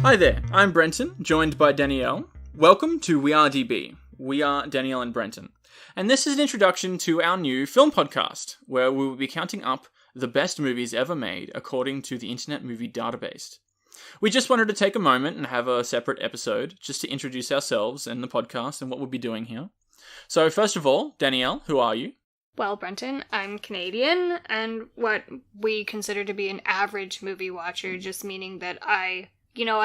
Hi there, I'm Brenton, joined by Danielle. Welcome to WeAreDB. We are Danielle and Brenton. And this is an introduction to our new film podcast, where we will be counting up the best movies ever made according to the Internet Movie Database. We just wanted to take a moment and have a separate episode just to introduce ourselves and the podcast and what we'll be doing here. So first of all, Danielle, who are you? Well, Brenton, I'm Canadian, and what we consider to be an average movie watcher, just meaning that I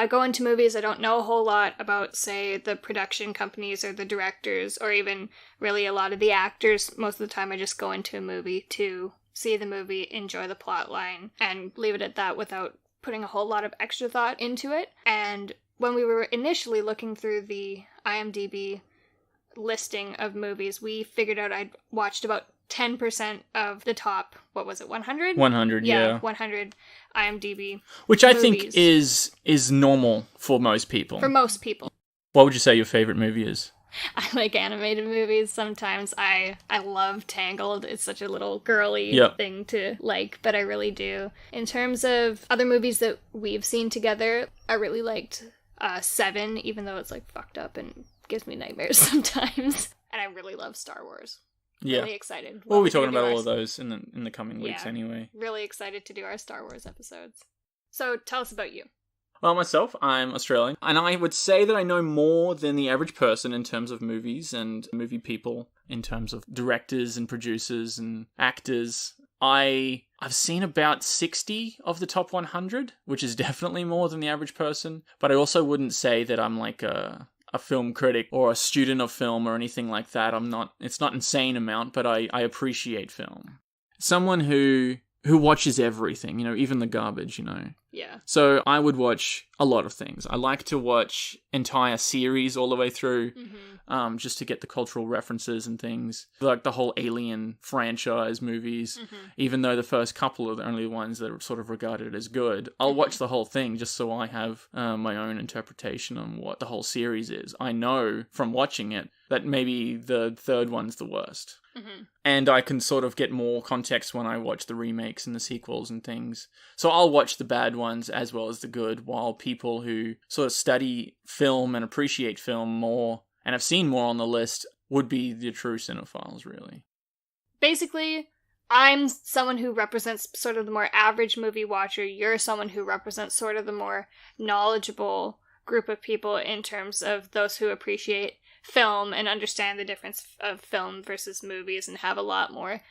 go into movies, I don't know a whole lot about, say, the production companies or the directors, or even really a lot of the actors. Most of the time I just go into a movie to see the movie, enjoy the plot line, and leave it at that without putting a whole lot of extra thought into it. And when we were initially looking through the IMDb listing of movies, we figured out I'd watched about 10% of the top, 100? 100, yeah. 100 IMDb Which I movies. think is normal for most people. For most people. What would you say your favorite movie is? I like animated movies sometimes. I love Tangled. It's such a little girly thing to like, but I really do. In terms of other movies that we've seen together, I really liked Seven, even though it's like fucked up and gives me nightmares sometimes. And I really love Star Wars. Yeah. Really excited. We'll be talking about all of those in the coming weeks anyway. Really excited to do our Star Wars episodes. So tell us about you. Well, myself, I'm Australian, and I would say that I know more than the average person in terms of movies and movie people, in terms of directors and producers and actors. I've seen about 60 of the top 100, which is definitely more than the average person, but I also wouldn't say that I'm like a film critic or a student of film or anything like that. It's not an insane amount, but I appreciate film. Someone who watches everything, even the garbage, Yeah. So I would watch a lot of things. I like to watch entire series all the way through, just to get the cultural references and things. Like the whole Alien franchise movies, even though the first couple are the only ones that are sort of regarded as good. I'll watch the whole thing just so I have my own interpretation on what the whole series is. I know from watching it that maybe the third one's the worst. And I can sort of get more context when I watch the remakes and the sequels and things. So I'll watch the bad ones as well as the good, while people who sort of study film and appreciate film more and have seen more on the list would be the true cinephiles, really. Basically, I'm someone who represents sort of the more average movie watcher. You're someone who represents sort of the more knowledgeable group of people in terms of those who appreciate film and understand the difference of film versus movies and have a lot more,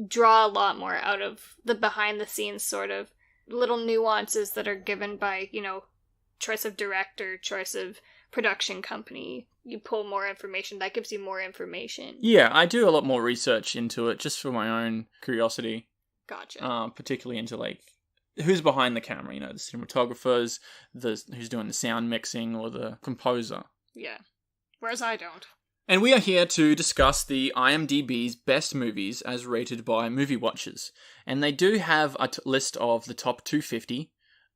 draw a lot more out of the behind the scenes sort of little nuances that are given by, choice of director, choice of production company. You pull more information, that gives you more information. Yeah, I do a lot more research into it just for my own curiosity. Gotcha. Particularly into who's behind the camera, the cinematographers, who's doing the sound mixing or the composer. Yeah. Whereas I don't. And we are here to discuss the IMDb's best movies as rated by movie watchers. And they do have a list of the top 250,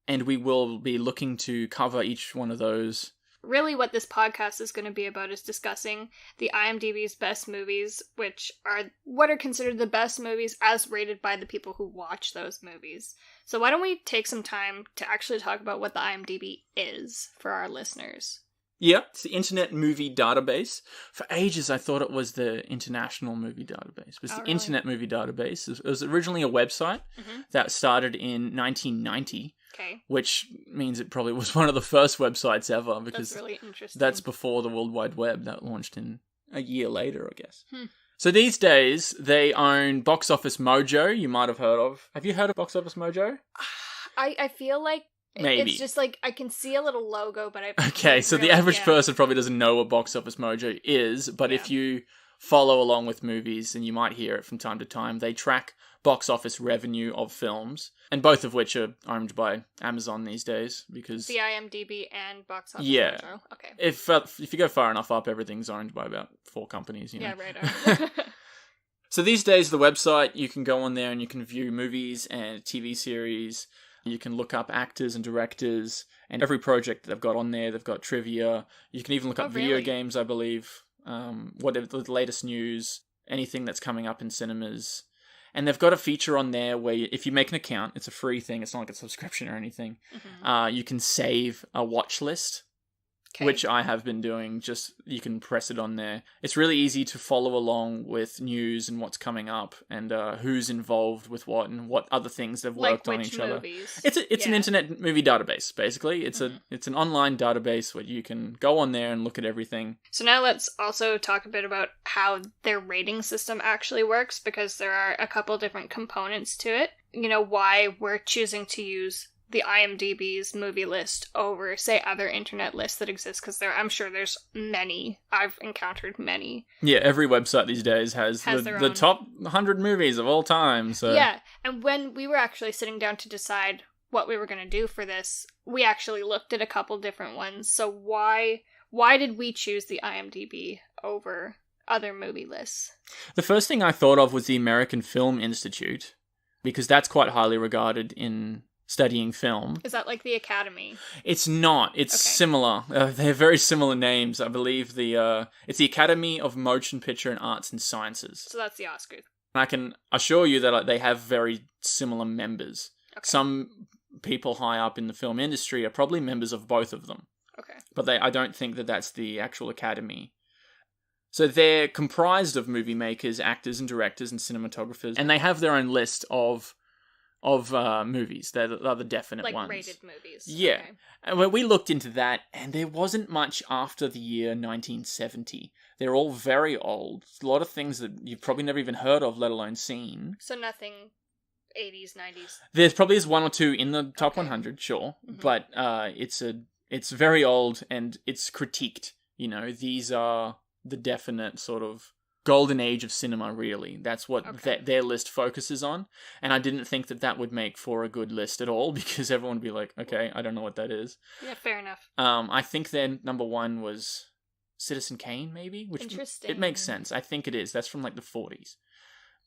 and we will be looking to cover each one of those. Really what this podcast is going to be about is discussing the IMDb's best movies, which are what are considered the best movies as rated by the people who watch those movies. So why don't we take some time to actually talk about what the IMDb is for our listeners? Yeah, it's the Internet Movie Database. For ages, I thought it was the International Movie Database. It was the really? Internet Movie Database. It was originally a website that started in 1990, which means it probably was one of the first websites ever, because that's really interesting. That's before the World Wide Web that launched in a year later, I guess. So these days, they own Box Office Mojo, you might have heard of. Have you heard of Box Office Mojo? I feel like maybe. It's just I can see a little logo, but Okay, so the average person probably doesn't know what Box Office Mojo is, but if you follow along with movies, and you might hear it from time to time, they track box office revenue of films, and both of which are owned by Amazon these days, because the IMDb and Box Office Mojo. Okay. If you go far enough up, everything's owned by about 4 companies, Yeah, right. So these days, the website, you can go on there and you can view movies and TV series. You can look up actors and directors, and every project that they've got on there, they've got trivia. You can even look up video games, I believe, whatever the latest news. anything that's coming up in cinemas. And they've got a feature on there where if you make an account, it's a free thing, it's not like a subscription or anything, you can save a watch list, which I have been doing. Just, you can press it on there. It's really easy to follow along with news and what's coming up and who's involved with what and what other things they've worked on each other. It's an internet movie database, basically. It's an online database where you can go on there and look at everything. So now let's also talk a bit about how their rating system actually works, because there are a couple different components to it. You know, why we're choosing to use the IMDb's movie list over, say, other internet lists that exist, because I'm sure there's many. I've encountered many. Yeah, every website these days has the top 100 movies of all time. So yeah, and when we were actually sitting down to decide what we were going to do for this, we actually looked at a couple different ones. So why did we choose the IMDb over other movie lists? The first thing I thought of was the American Film Institute, because that's quite highly regarded in studying film. Is that like the Academy? It's not. It's similar. They're very similar names. I believe it's the Academy of Motion Picture and Arts and Sciences. So that's the Oscars. And I can assure you that they have very similar members. Okay. Some people high up in the film industry are probably members of both of them. Okay. But I don't think that that's the actual Academy. So they're comprised of movie makers, actors and directors and cinematographers, and they have their own list of movies. They're the definite ones. Like rated movies. Yeah. Okay. And when we looked into that, and there wasn't much after the year 1970. They're all very old. A lot of things that you've probably never even heard of, let alone seen. So nothing 80s, 90s? There's probably one or two in the top 100, sure. Mm-hmm. But it's very old, and it's critiqued. You know, these are the definite sort of golden age of cinema, really. That's what their list focuses on. And I didn't think that would make for a good list at all, because everyone would be like, okay, I don't know what that is. Yeah, fair enough. I think their number one was Citizen Kane, maybe? Which interesting. It makes sense. I think it is. That's from like the 40s.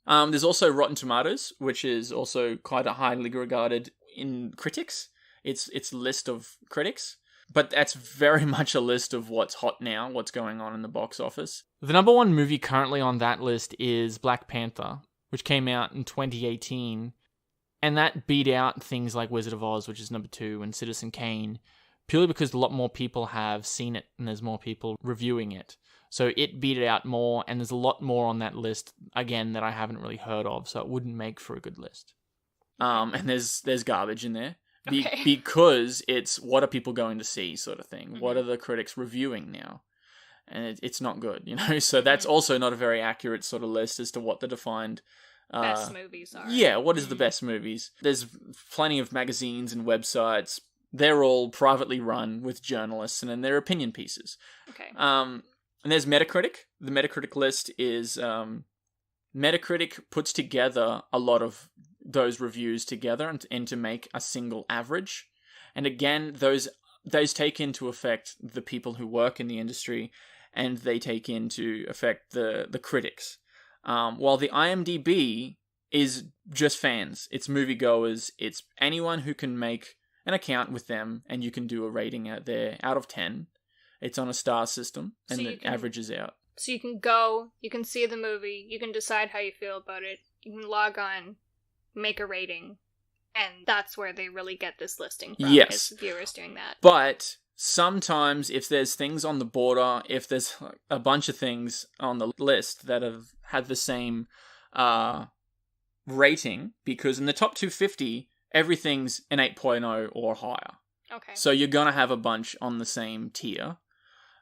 There's also Rotten Tomatoes, which is also quite a highly regarded in critics. It's a list of critics. But that's very much a list of what's hot now, what's going on in the box office. The number one movie currently on that list is Black Panther, which came out in 2018. And that beat out things like Wizard of Oz, which is number 2, and Citizen Kane, purely because a lot more people have seen it and there's more people reviewing it. So it beat it out more, and there's a lot more on that list, again, that I haven't really heard of, so it wouldn't make for a good list. And there's garbage in there. Because it's what are people going to see sort of thing. Mm-hmm. What are the critics reviewing now? And it's not good, you know? So that's also not a very accurate sort of list as to what the defined... best movies are. Yeah, what is the best movies? There's plenty of magazines and websites. They're all privately run with journalists, and then they're opinion pieces. Okay. And there's Metacritic. The Metacritic list is... Metacritic puts together a lot of those reviews together and to make a single average. And again, those take into effect the people who work in the industry, and they take into effect the critics. While the IMDb is just fans. It's moviegoers. It's anyone who can make an account with them, and you can do a rating out there out of 10. It's on a star system, and it averages out. So you can go, you can see the movie, you can decide how you feel about it, you can log on, make a rating, and that's where they really get this listing from. Yes. Is viewers doing that. But sometimes if there's things on the border, if there's a bunch of things on the list that have had the same rating, because in the top 250, everything's an 8.0 or higher. Okay. So you're going to have a bunch on the same tier.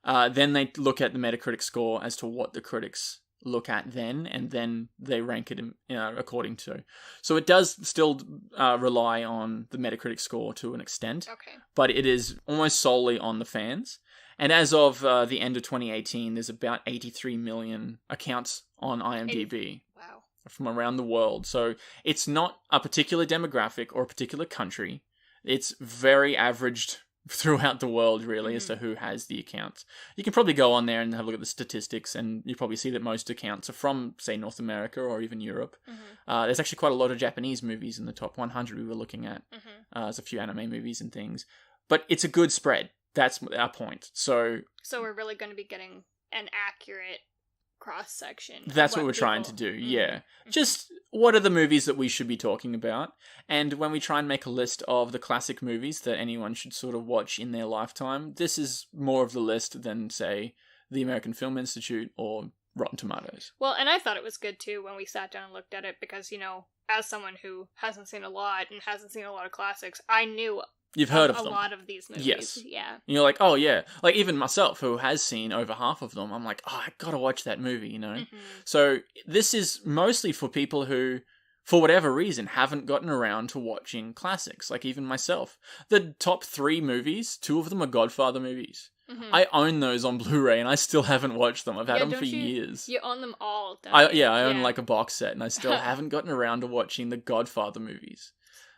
Then they look at the Metacritic score as to what the critics look at then, and then they rank it according to. So it does still rely on the Metacritic score to an extent, but it is almost solely on the fans. And as of the end of 2018, there's about 83 million accounts on IMDb. Wow. From around the world. So it's not a particular demographic or a particular country. It's very averaged throughout the world, really, as to who has the accounts. You can probably go on there and have a look at the statistics, and you probably see that most accounts are from, say, North America or even Europe. There's actually quite a lot of Japanese movies in the top 100 we were looking at. There's a few anime movies and things. But it's a good spread. That's our point. So we're really going to be getting an accurate cross-section. That's what we're trying to do, yeah. Just, what are the movies that we should be talking about? And when we try and make a list of the classic movies that anyone should sort of watch in their lifetime, this is more of the list than, say, the American Film Institute or Rotten Tomatoes. Well, and I thought it was good, too, when we sat down and looked at it, because, as someone who hasn't seen a lot and hasn't seen a lot of classics, I knew you've heard of them. A lot of these movies. Yes. Yeah. And you're like, oh yeah. Like even myself, who has seen over half of them, I'm like, oh, I gotta watch that movie, So this is mostly for people who, for whatever reason, haven't gotten around to watching classics. Like even myself. The top 3 movies, 2 of them are Godfather movies. I own those on Blu-ray and I still haven't watched them. I've had them for years. You own them all, don't I own like a box set and I still haven't gotten around to watching the Godfather movies.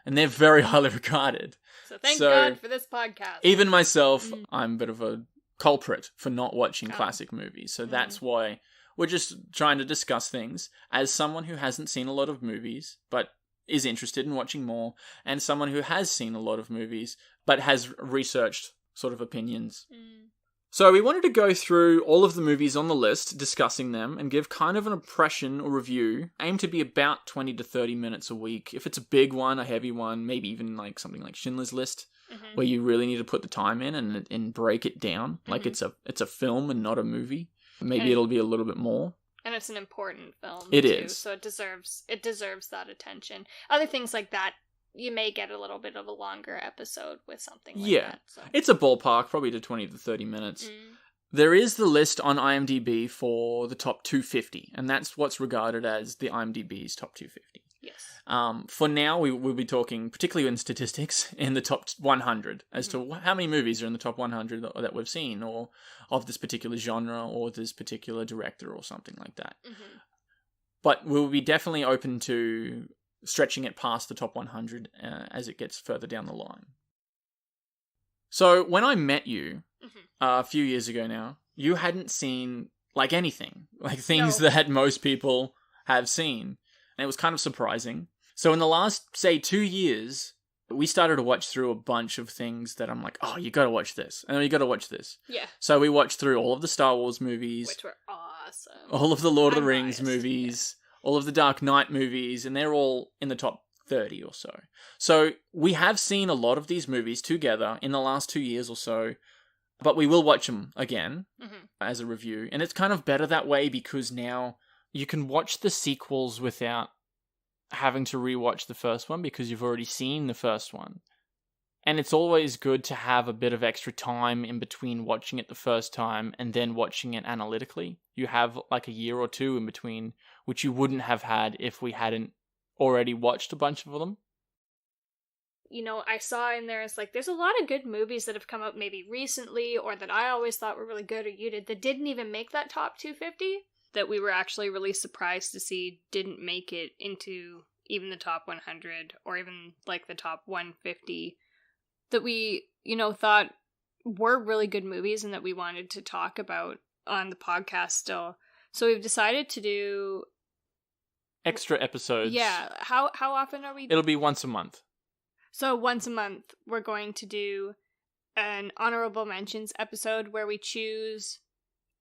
And they're very highly regarded. So thank God for this podcast. Even myself, I'm a bit of a culprit for not watching classic movies. So that's why we're just trying to discuss things as someone who hasn't seen a lot of movies, but is interested in watching more, and someone who has seen a lot of movies, but has researched sort of opinions. So we wanted to go through all of the movies on the list, discussing them, and give kind of an impression or review. Aim to be about 20 to 30 minutes a week. If it's a big one, a heavy one, maybe even like something like Schindler's List, where you really need to put the time in and break it down. Like it's a film and not a movie. Maybe it'll be a little bit more. And it's an important film. It too, is. So it deserves that attention. Other things like that, you may get a little bit of a longer episode with something like that. So. It's a ballpark, probably to 20 to 30 minutes. There is the list on IMDb for the top 250, and that's what's regarded as the IMDb's top 250. Yes. For now, we'll be talking, particularly in statistics, in the top 100, as to how many movies are in the top 100 that we've seen, or of this particular genre, or this particular director, or something like that. But we'll be definitely open to stretching it past the top 100 as it gets further down the line. So when I met you a few years ago now, you hadn't seen like anything, like things that most people have seen. And it was kind of surprising. So in the last, say, 2 years, we started to watch through a bunch of things that I'm like, oh, you gotta watch this. And then you gotta watch this. Yeah. So we watched through all of the Star Wars movies. Which were awesome. All of the Lord of the Rings movies. Yeah. All of the Dark Knight movies, and they're all in the top 30 or so. So we have seen a lot of these movies together in the last 2 years or so, but we will watch them again as a review. And it's kind of better that way because now you can watch the sequels without having to rewatch the first one because you've already seen the first one. And it's always good to have a bit of extra time in between watching it the first time and then watching it analytically. You have like a year or two in between, which you wouldn't have had if we hadn't already watched a bunch of them. I saw in there, it's like, there's a lot of good movies that have come out maybe recently or that I always thought were really good or you did that didn't even make that top 250. That we were actually really surprised to see didn't make it into even the top 100 or even like the top 150. That we, thought were really good movies and that we wanted to talk about on the podcast still. So we've decided to do extra episodes. Yeah. How often are we? It'll be once a month. So once a month, we're going to do an honorable mentions episode where we choose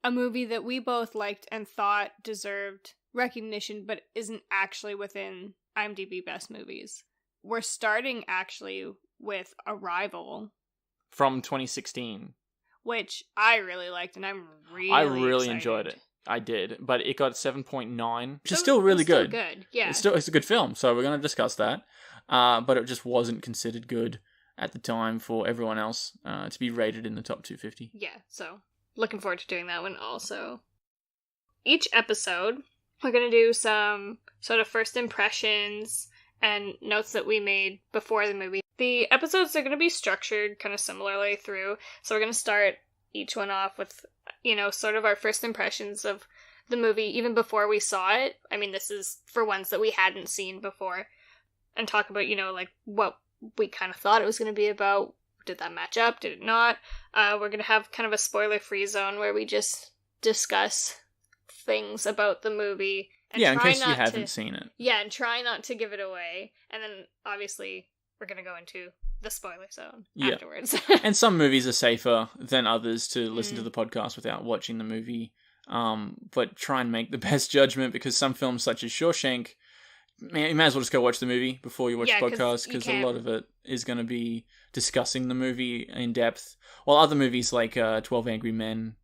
a movie that we both liked and thought deserved recognition, but isn't actually within IMDb Best Movies. We're starting actually with Arrival from 2016, which I really liked, and I really excited. Enjoyed it. I did, but it got 7.9, which is still really good. Still good, yeah. It's a good film, so we're going to discuss that. But it just wasn't considered good at the time for everyone else to be rated in the top 250. Yeah, so looking forward to doing that one also. Each episode, we're going to do some sort of first impressions and notes that we made before the movie. The episodes are going to be structured kind of similarly through, so we're going to start each one off with, sort of our first impressions of the movie, even before we saw it. I mean, this is for ones that we hadn't seen before, and talk about, like, what we kind of thought it was going to be about. Did that match up? Did it not? We're going to have kind of a spoiler-free zone where we just discuss things about the movie. And in case you haven't seen it. Yeah, and try not to give it away. And then, obviously, we're going to go into the spoiler zone afterwards. And some movies are safer than others to listen to the podcast without watching the movie. but try and make the best judgment, because some films such as Shawshank, you may as well just go watch the movie before you watch the podcast, because a lot of it is going to be discussing the movie in depth, while other movies like 12 Angry Men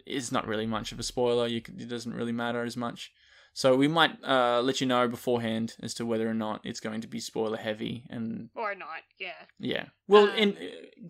is not really much of a spoiler. It doesn't really matter as much. So we might let you know beforehand as to whether or not it's going to be spoiler heavy, or not. Yeah. We'll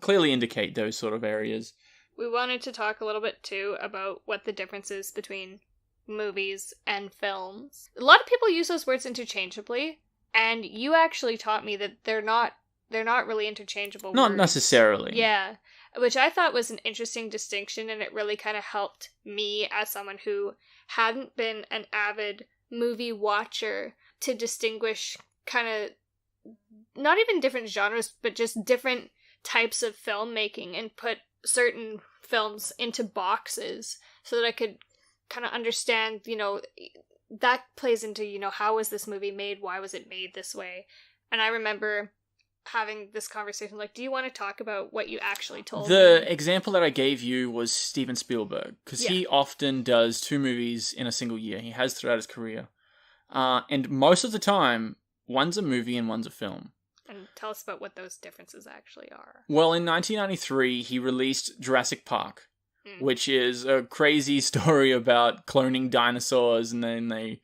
clearly indicate those sort of areas. We wanted to talk a little bit too about what the difference is between movies and films. A lot of people use those words interchangeably, and you actually taught me that they're not really interchangeable Not words. necessarily. Yeah, which I thought was an interesting distinction, and it really kind of helped me as someone who hadn't been an avid movie watcher to distinguish kind of not even different genres, but just different types of filmmaking, and put certain films into boxes so that I could kind of understand, that plays into, how was this movie made? Why was it made this way? And I remember having this conversation, like, do you want to talk about what you actually told me? The example that I gave you was Steven Spielberg, because he often does 2 movies in a single year. He has throughout his career. And most of the time, one's a movie and one's a film. And tell us about what those differences actually are. Well, in 1993, he released Jurassic Park, which is a crazy story about cloning dinosaurs, and then they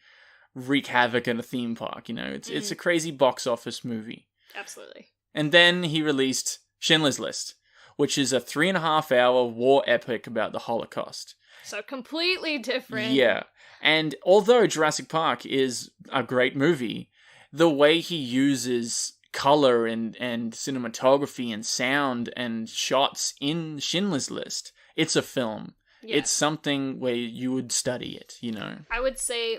wreak havoc in a theme park. It's a crazy box office movie. Absolutely. And then he released Schindler's List, which is a 3.5-hour war epic about the Holocaust. So completely different. Yeah. And although Jurassic Park is a great movie, the way he uses color and cinematography and sound and shots in Schindler's List, it's a film. Yeah. It's something where you would study it, I would say,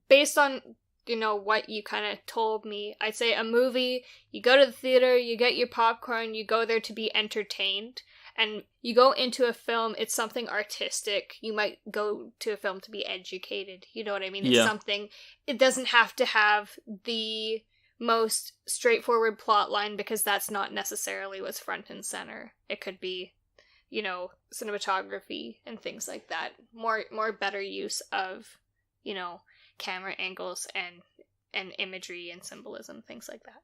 based on what you kind of told me, I'd say a movie, you go to the theater, you get your popcorn, you go there to be entertained, and you go into a film, it's something artistic. You might go to a film to be educated, you know what I mean? It's something, it doesn't have to have the most straightforward plot line, because that's not necessarily what's front and center. It could be, cinematography and things like that. More better use of, camera angles and imagery and symbolism, things like that.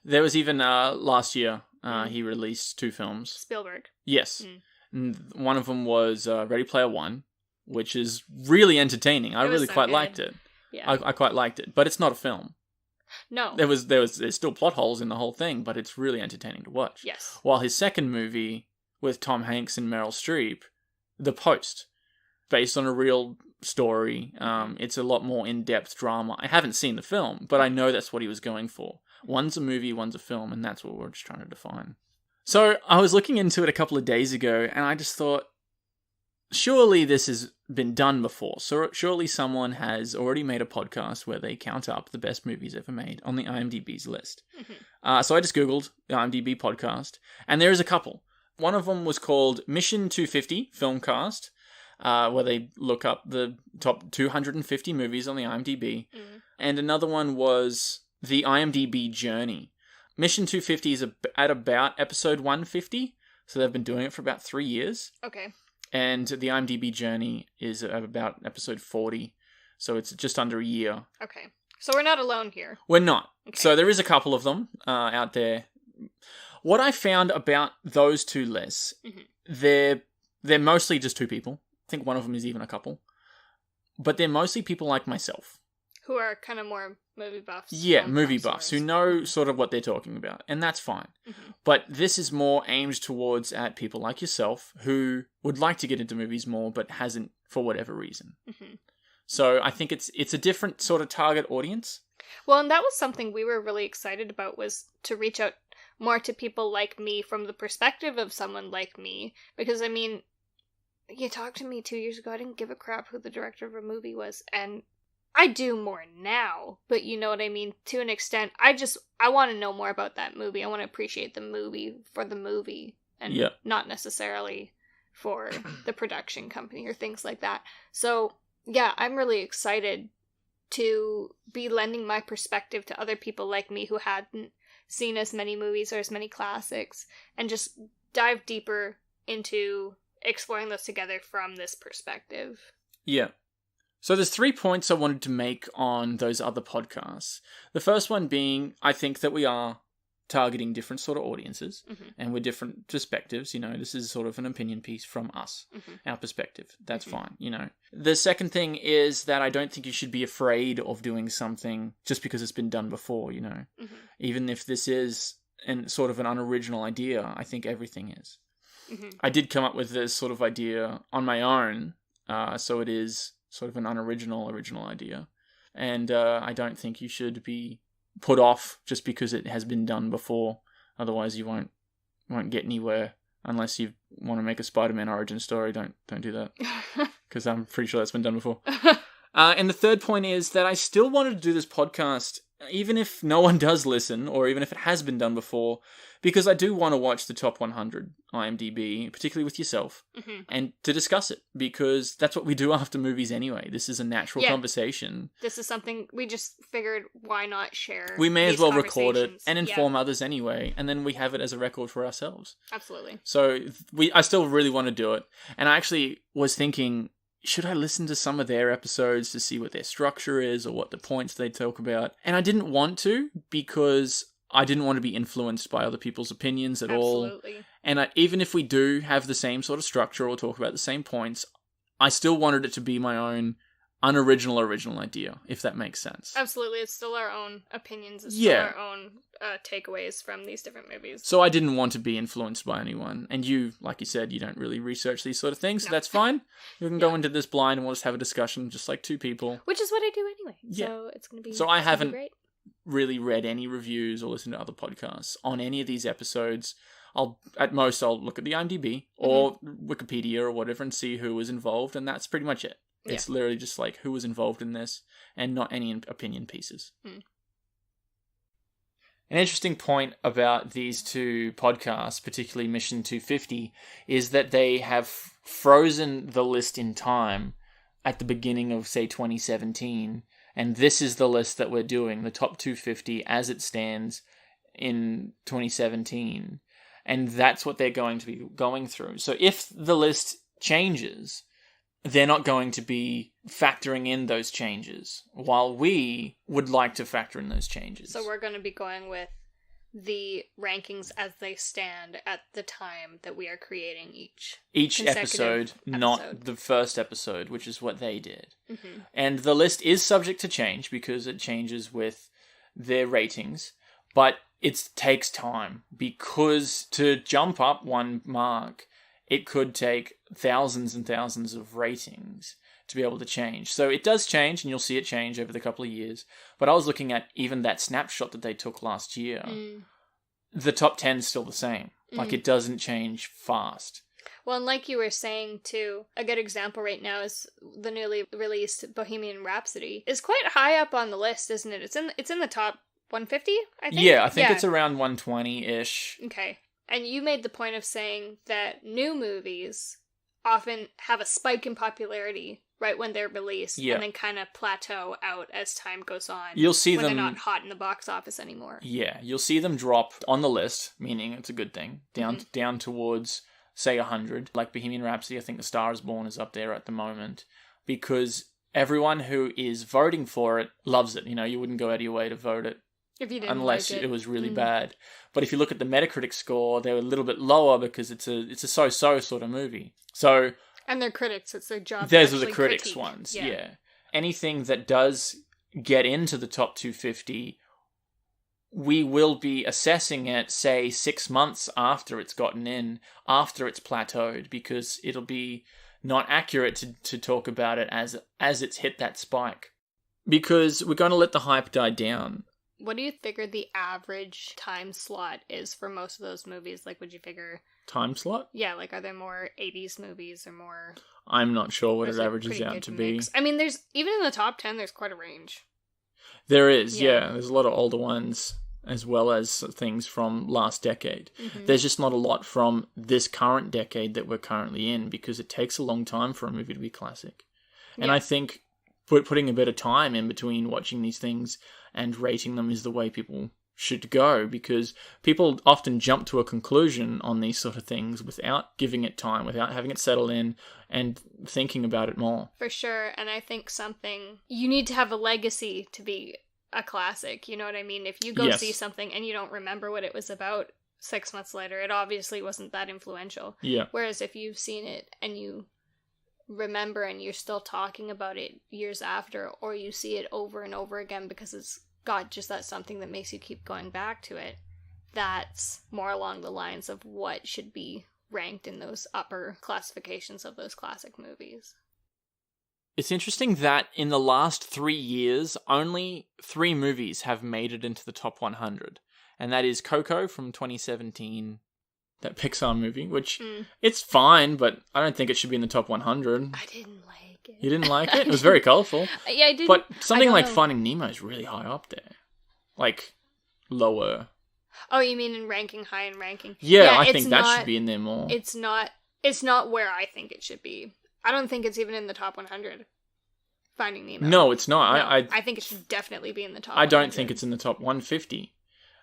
There was even last year he released 2 films. Spielberg. Yes. And one of them was Ready Player One, which is really entertaining. I really quite liked it. Yeah. I quite liked it, but it's not a film. No. There's still plot holes in the whole thing, but it's really entertaining to watch. Yes. While his second movie with Tom Hanks and Meryl Streep, The Post, based on a real story. It's a lot more in-depth drama. I haven't seen the film, but I know that's what he was going for. One's a movie, one's a film, and that's what we're just trying to define. So I was looking into it a couple of days ago, and I just thought, surely this has been done before. So surely someone has already made a podcast where they count up the best movies ever made on the IMDb's list. So I just Googled the IMDb podcast, and there is a couple. One of them was called Mission 250 Filmcast, where they look up the top 250 movies on the IMDb. And another one was the IMDb Journey. Mission 250 is at about episode 150, so they've been doing it for about 3 years. Okay. And the IMDb Journey is at about episode 40, so it's just under a year. Okay. So we're not alone here. We're not. Okay. So there is a couple of them out there. What I found about those 2 lists, they're mostly just 2 people. I think one of them is even a couple. But they're mostly people like myself. Who are kind of more movie buffs. Yeah, movie buffs, who know sort of what they're talking about. And that's fine. But this is more aimed towards at people like yourself who would like to get into movies more, but hasn't for whatever reason. So I think it's a different sort of target audience. Well, and that was something we were really excited about, was to reach out more to people like me from the perspective of someone like me. Because, I mean, you talked to me 2 years ago, I didn't give a crap who the director of a movie was, and I do more now, but you know what I mean, to an extent. I want to know more about that movie. I want to appreciate the movie for the movie, and not necessarily for the production company or things like that. So, yeah, I'm really excited to be lending my perspective to other people like me who hadn't seen as many movies or as many classics, and just dive deeper into exploring those together from this perspective. Yeah. So there's 3 points I wanted to make on those other podcasts. The first one being, I think that we are targeting different sort of audiences, and we're different perspectives. This is sort of an opinion piece from us, our perspective. That's fine, The second thing is that I don't think you should be afraid of doing something just because it's been done before, Even if this is sort of an unoriginal idea, I think everything is. I did come up with this sort of idea on my own, so it is sort of an original idea. And I don't think you should be put off just because it has been done before. Otherwise, you won't get anywhere unless you want to make a Spider-Man origin story. Don't do that, because I'm pretty sure that's been done before. And the third point is that I still wanted to do this podcast, even if no one does listen, or even if it has been done before, because I do want to watch the top 100 IMDb, particularly with yourself, and to discuss it, because that's what we do after movies anyway. This is a natural conversation. This is something we just figured, why not share? We may as well record it and inform others anyway, and then we have it as a record for ourselves. Absolutely. So I still really want to do it, and I actually was thinking, should I listen to some of their episodes to see what their structure is or what the points they talk about? And I didn't want to, because I didn't want to be influenced by other people's opinions at all. Absolutely. And even if we do have the same sort of structure or talk about the same points, I still wanted it to be my own unoriginal idea, if that makes sense. Absolutely. It's still our own opinions. It's still our own takeaways from these different movies. So I didn't want to be influenced by anyone. And you, like you said, you don't really research these sort of things, so that's fine. We can go into this blind and we'll just have a discussion just like two people. Which is what I do anyway. Yeah. So it's going to be So I haven't great. really read any reviews or listened to other podcasts on any of these episodes. I'll look at the IMDb or Wikipedia or whatever and see who was involved, and that's pretty much it. It's literally just like who was involved in this and not any opinion pieces. An interesting point about these two podcasts, particularly Mission 250, is that they have frozen the list in time at the beginning of, say, 2017. And this is the list that we're doing, the top 250 as it stands in 2017. And that's what they're going to be going through. So if the list changes, they're not going to be factoring in those changes, while we would like to factor in those changes. So we're going to be going with the rankings as they stand at the time that we are creating each episode, not the first episode, which is what they did. And the list is subject to change because it changes with their ratings, but it takes time, because to jump up one mark, it could take thousands and thousands of ratings to be able to change. So it does change, and you'll see it change over the couple of years. But I was looking at even that snapshot that they took last year. The top 10 is still the same. Like, it doesn't change fast. Well, and like you were saying, too, a good example right now is the newly released Bohemian Rhapsody. It's quite high up on the list, isn't it? It's in the top 150, I think? Yeah, I think it's around 120-ish. Okay. And you made the point of saying that new movies often have a spike in popularity right when they're released, and then kind of plateau out as time goes on. You'll see when them they're not hot in the box office anymore. Yeah, you'll see them drop on the list, meaning it's a good thing, down towards, say, 100. Like Bohemian Rhapsody, I think The Star is Born is up there at the moment, because everyone who is voting for it loves it. You wouldn't go out of your way to vote it. If you didn't unless like it was really bad. But if you look at the Metacritic score, they're a little bit lower because it's a so-so sort of movie. So, and they're critics, it's their job. Those are the critics ones, yeah. Anything that does get into the top 250, we will be assessing it, say, 6 months after it's gotten in, after it's plateaued, because it'll be not accurate to talk about it as it's hit that spike. Because we're going to let the hype die down. What do you figure the average time slot is for most of those movies? Like, would you figure... Time slot? Yeah, like, are there more 80s movies or more... I'm not sure what it averages out to be. I mean, there's... Even in the top 10, there's quite a range. There is, yeah. There's a lot of older ones, as well as things from last decade. There's just not a lot from this current decade that we're currently in, because it takes a long time for a movie to be classic. And I think putting a bit of time in between watching these things and rating them is the way people should go, because people often jump to a conclusion on these sort of things without giving it time, without having it settle in and thinking about it more. For sure, and I think you need to have a legacy to be a classic, you know what I mean? If you go see something and you don't remember what it was about 6 months later, it obviously wasn't that influential. Yeah. Whereas if you've seen it and you remember and you're still talking about it years after, or you see it over and over again because it's got just that something that makes you keep going back to it, that's more along the lines of what should be ranked in those upper classifications of those classic movies. It's interesting that in the last 3 years, only 3 movies have made it into the top 100. And that is Coco from 2017, that Pixar movie, which it's fine, but I don't think it should be in the top 100. I didn't like it. You didn't like it? It was very colourful. Yeah, I didn't. But something like Finding Nemo is really high up there. Like, lower. Oh, you mean in ranking, high in ranking? Yeah, I think that should be in there more. It's not where I think it should be. I don't think it's even in the top 100. Finding Nemo. No, it's not. No, I think it should definitely be in the top 100. I don't think it's in the top 150.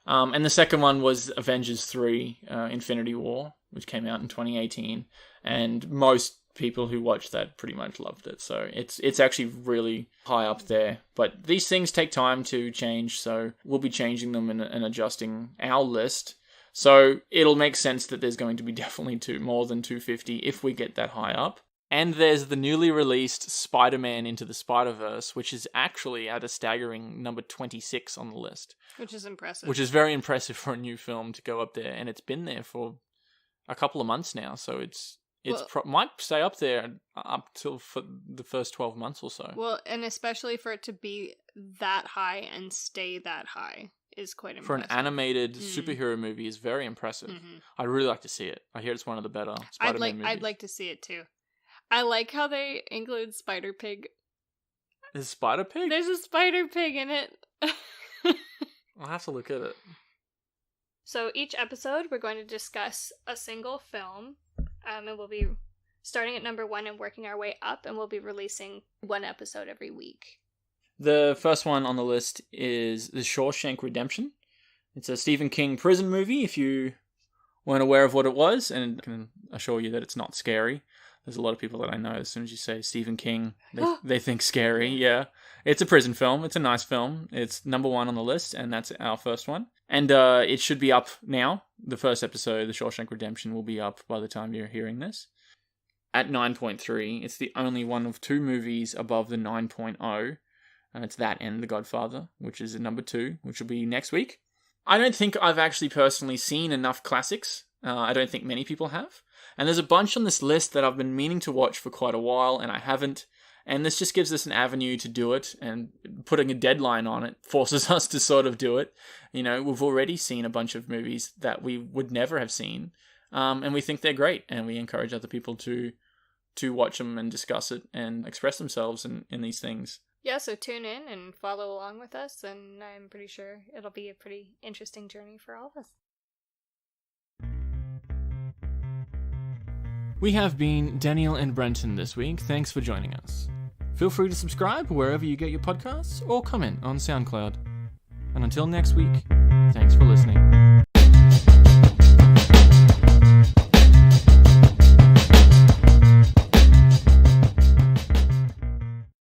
And the second one was Avengers 3, Infinity War, which came out in 2018. And most people who watched that pretty much loved it. So it's actually really high up there. But these things take time to change, so we'll be changing them and adjusting our list. So it'll make sense that there's going to be definitely more than 250 if we get that high up. And there's the newly released Spider-Man Into the Spider-Verse, which is actually at a staggering number 26 on the list. Which is impressive. Which is very impressive for a new film to go up there. And it's been there for a couple of months now, so might stay up there up till for the first 12 months or so. Well, and especially for it to be that high and stay that high is quite impressive. For an animated superhero movie is very impressive. Mm-hmm. I'd really like to see it. I hear it's one of the better Spider-Man movies. I'd like to see it too. I like how they include Spider-Pig. There's Spider-Pig? There's a Spider-Pig in it. I'll have to look at it. So each episode, we're going to discuss a single film. And we'll be starting at number 1 and working our way up. And we'll be releasing 1 episode every week. The first one on the list is The Shawshank Redemption. It's a Stephen King prison movie, if you weren't aware of what it was. And I can assure you that it's not scary. There's a lot of people that I know, as soon as you say Stephen King, they think scary. Yeah. It's a prison film. It's a nice film. It's number 1 on the list, and that's our first one. And it should be up now. The first episode, The Shawshank Redemption, will be up by the time you're hearing this. At 9.3, it's the only one of 2 movies above the 9.0. And it's that and The Godfather, which is at number 2, which will be next week. I don't think I've actually personally seen enough classics. I don't think many people have. And there's a bunch on this list that I've been meaning to watch for quite a while, and I haven't. And this just gives us an avenue to do it, and putting a deadline on it forces us to sort of do it. You know, we've already seen a bunch of movies that we would never have seen, and we think they're great, and we encourage other people to watch them and discuss it and express themselves in these things. Yeah, so tune in and follow along with us, and I'm pretty sure it'll be a pretty interesting journey for all of us. We have been Danielle and Brenton this week. Thanks for joining us. Feel free to subscribe wherever you get your podcasts or comment on SoundCloud. And until next week, thanks for listening.